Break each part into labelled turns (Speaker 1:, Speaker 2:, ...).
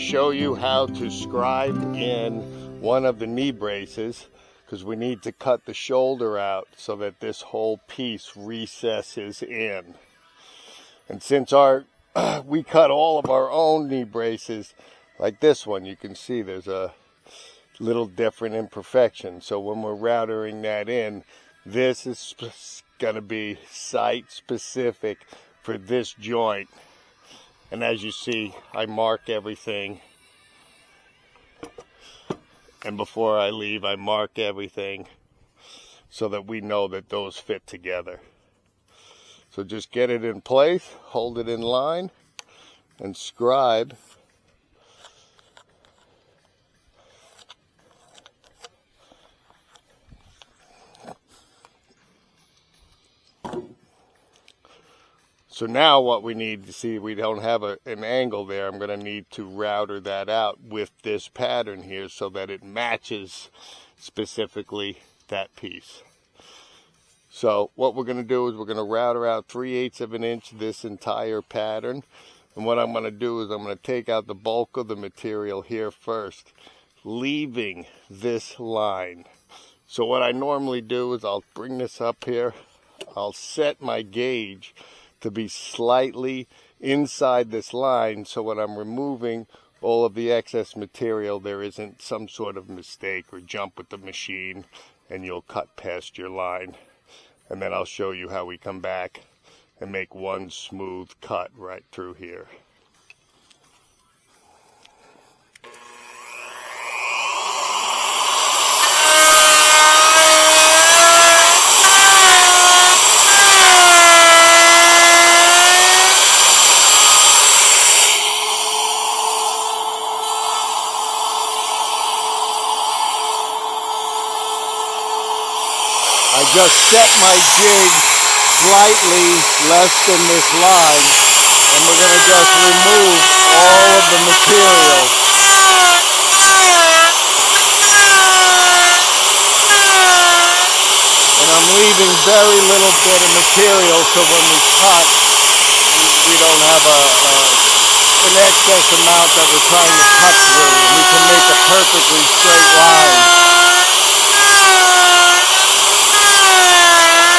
Speaker 1: show you how to scribe in one of the knee braces, because we need to cut the shoulder out so that this whole piece recesses in. And since we cut all of our own knee braces, like this one, you can see there's a little different imperfection. So when we're routering that in, this is going to be site specific for this joint. And as you see, I mark everything. And before I leave, I mark everything so that we know that those fit together. So just get it in place, hold it in line, and scribe. So now what we need to see, we don't have an angle there. I'm going to need to router that out with this pattern here so that it matches specifically that piece. So what we're going to do is we're going to router out 3/8 of an inch this entire pattern. And what I'm going to do is I'm going to take out the bulk of the material here first, leaving this line. So what I normally do is I'll bring this up here. I'll set my gauge to be slightly inside this line, so when I'm removing all of the excess material, there isn't some sort of mistake or jump with the machine and you'll cut past your line. And then I'll show you how we come back and make one smooth cut right through here. I just set my jig slightly less than this line, and we're going to just remove all of the material. And I'm leaving very little bit of material so when we cut, we don't have an excess amount that we're trying to cut through. We can make a perfectly straight line.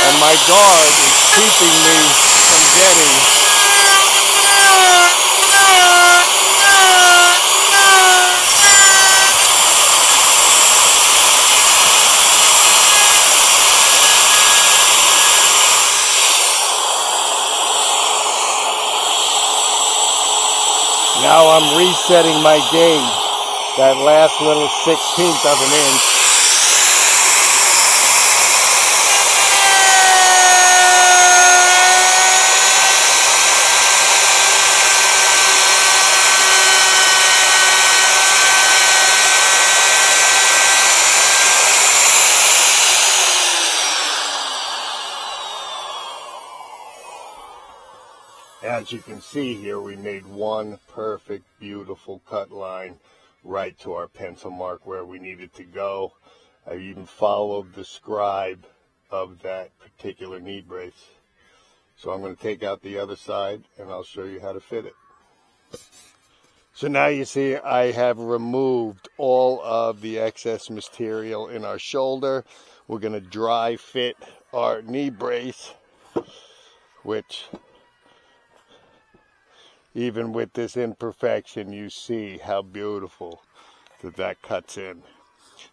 Speaker 1: And my dog is keeping me from getting Now I'm resetting my gauge, that last little 1/16 of an inch. As you can see here, we made one perfect, beautiful cut line right to our pencil mark where we needed to go. I even followed the scribe of that particular knee brace. So I'm going to take out the other side and I'll show you how to fit it. So now you see I have removed all of the excess material in our shoulder. We're going to dry fit our knee brace, which even with this imperfection, you see how beautiful that cuts in.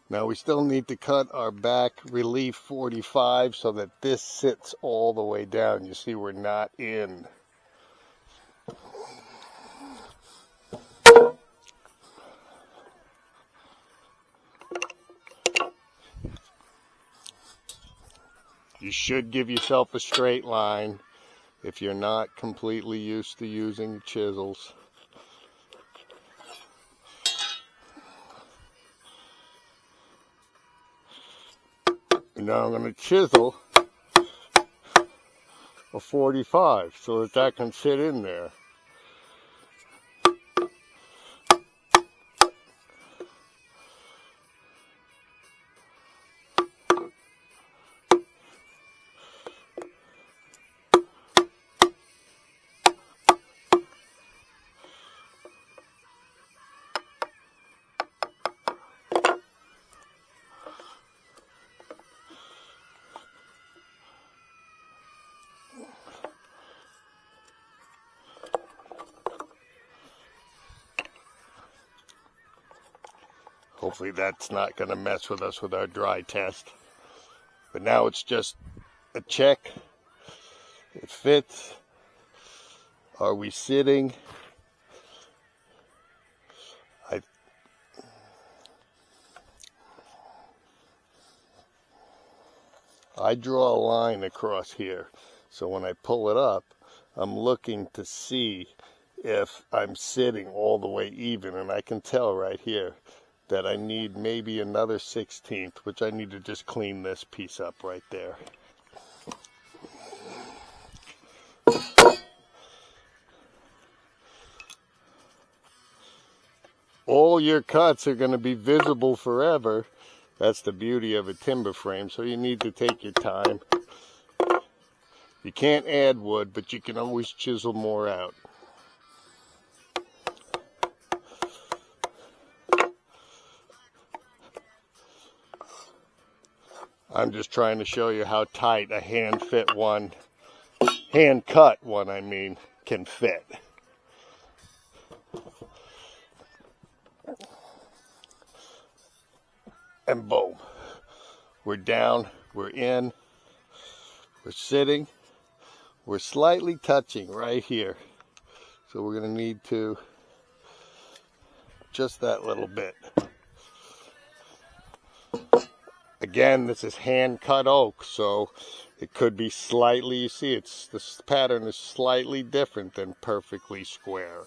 Speaker 1: Now we still need to cut our back relief 45 so that this sits all the way down. You see we're not in. You should give yourself a straight line if you're not completely used to using chisels. Now I'm going to chisel a 45 so that can fit in there. Hopefully that's not going to mess with us with our dry test. But now it's just a check. It fits. Are we sitting? I draw a line across here. So when I pull it up, I'm looking to see if I'm sitting all the way even. And I can tell right here that I need maybe another 1/16, which I need to just clean this piece up right there. All your cuts are going to be visible forever. That's the beauty of a timber frame, so you need to take your time. You can't add wood, but you can always chisel more out. I'm just trying to show you how tight a hand cut one, I mean, can fit. And boom, we're down, we're in, we're sitting, we're slightly touching right here. So we're going to need to just that little bit. Again, this is hand cut oak, so it could be slightly, you see, this pattern is slightly different than perfectly square.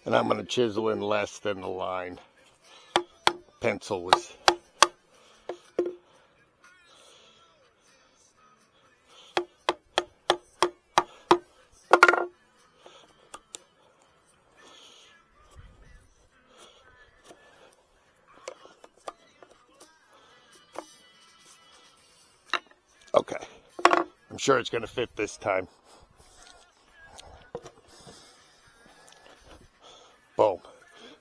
Speaker 1: And I'm going to chisel in less than the line. Pencil was... Okay. I'm sure it's going to fit this time. Boom.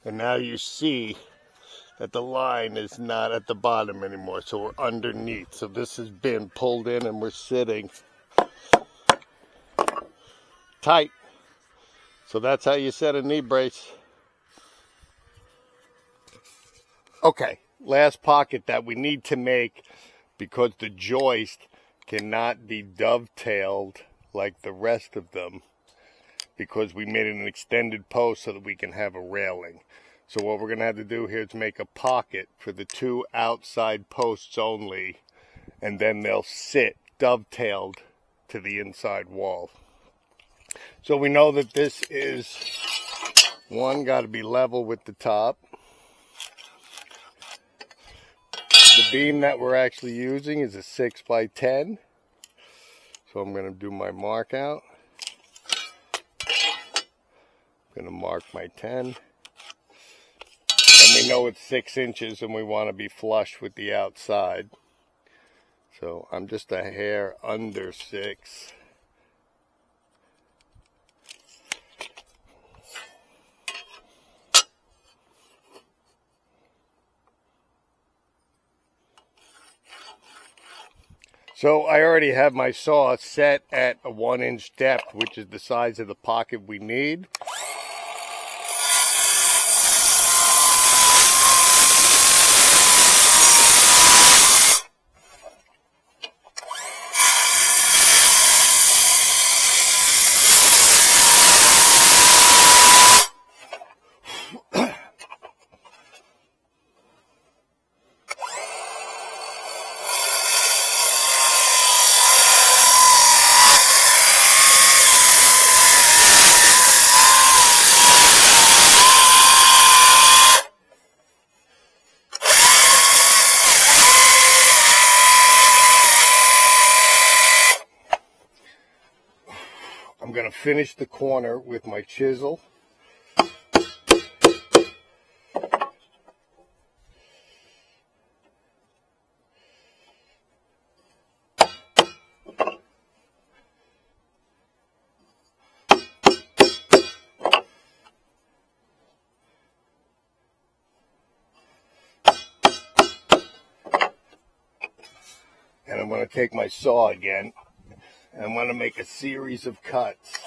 Speaker 1: And now you see that the line is not at the bottom anymore, so we're underneath. So this has been pulled in and we're sitting tight. So that's how you set a knee brace. Okay, last pocket that we need to make, because the joist cannot be dovetailed like the rest of them, because we made an extended post so that we can have a railing. So what we're going to have to do here is make a pocket for the two outside posts only, and then they'll sit dovetailed to the inside wall. So we know that this is, one, got to be level with the top. The beam that we're actually using is a 6 by 10. So I'm going to do my mark out. I'm going to mark my 10. And we know it's 6 inches and we want to be flush with the outside. So I'm just a hair under 6. So I already have my saw set at a 1-inch depth, which is the size of the pocket we need. I'm going to finish the corner with my chisel. And I'm going to take my saw again, and I'm going to make a series of cuts.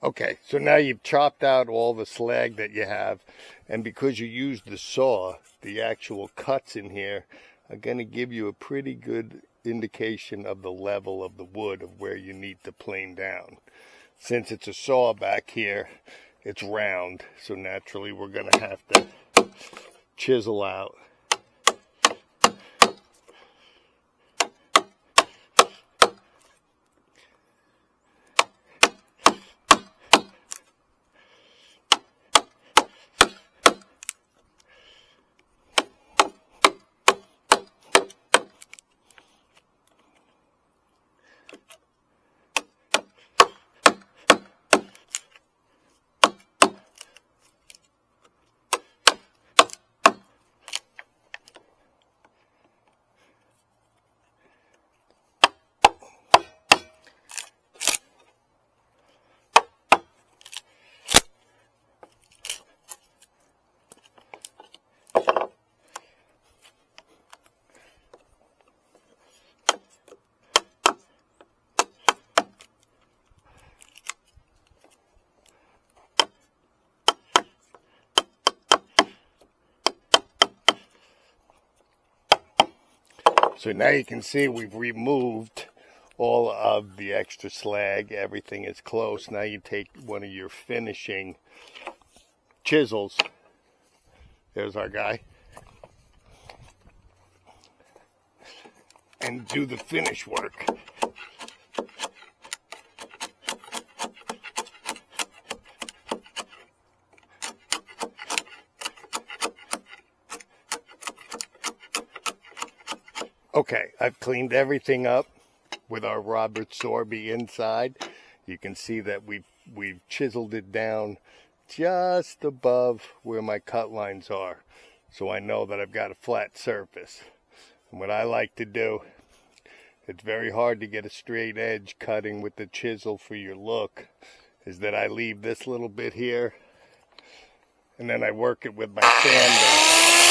Speaker 1: Okay, so now you've chopped out all the slag that you have, and because you used the saw, the actual cuts in here are going to give you a pretty good indication of the level of the wood of where you need to plane down. Since it's a saw back here, it's round, so naturally we're going to have to chisel out. So now you can see we've removed all of the extra slag. Everything is close. Now you take one of your finishing chisels. There's our guy. And do the finish work. Okay, I've cleaned everything up with our Robert Sorby inside. You can see that we've chiseled it down just above where my cut lines are. So I know that I've got a flat surface. And what I like to do, it's very hard to get a straight edge cutting with the chisel for your look, is that I leave this little bit here and then I work it with my sander.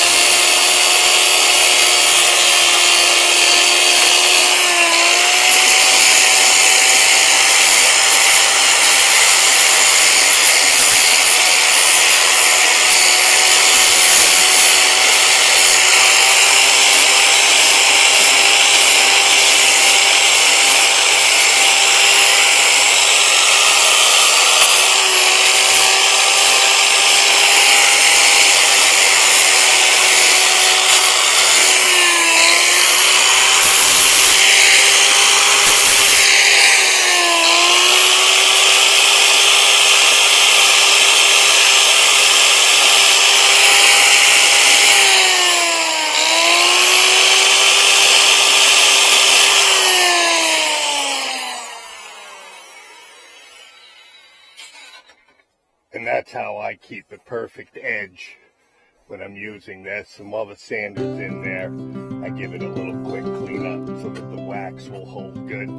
Speaker 1: And that's how I keep a perfect edge when I'm using this. And while the sander's in there, I give it a little quick cleanup so that the wax will hold good.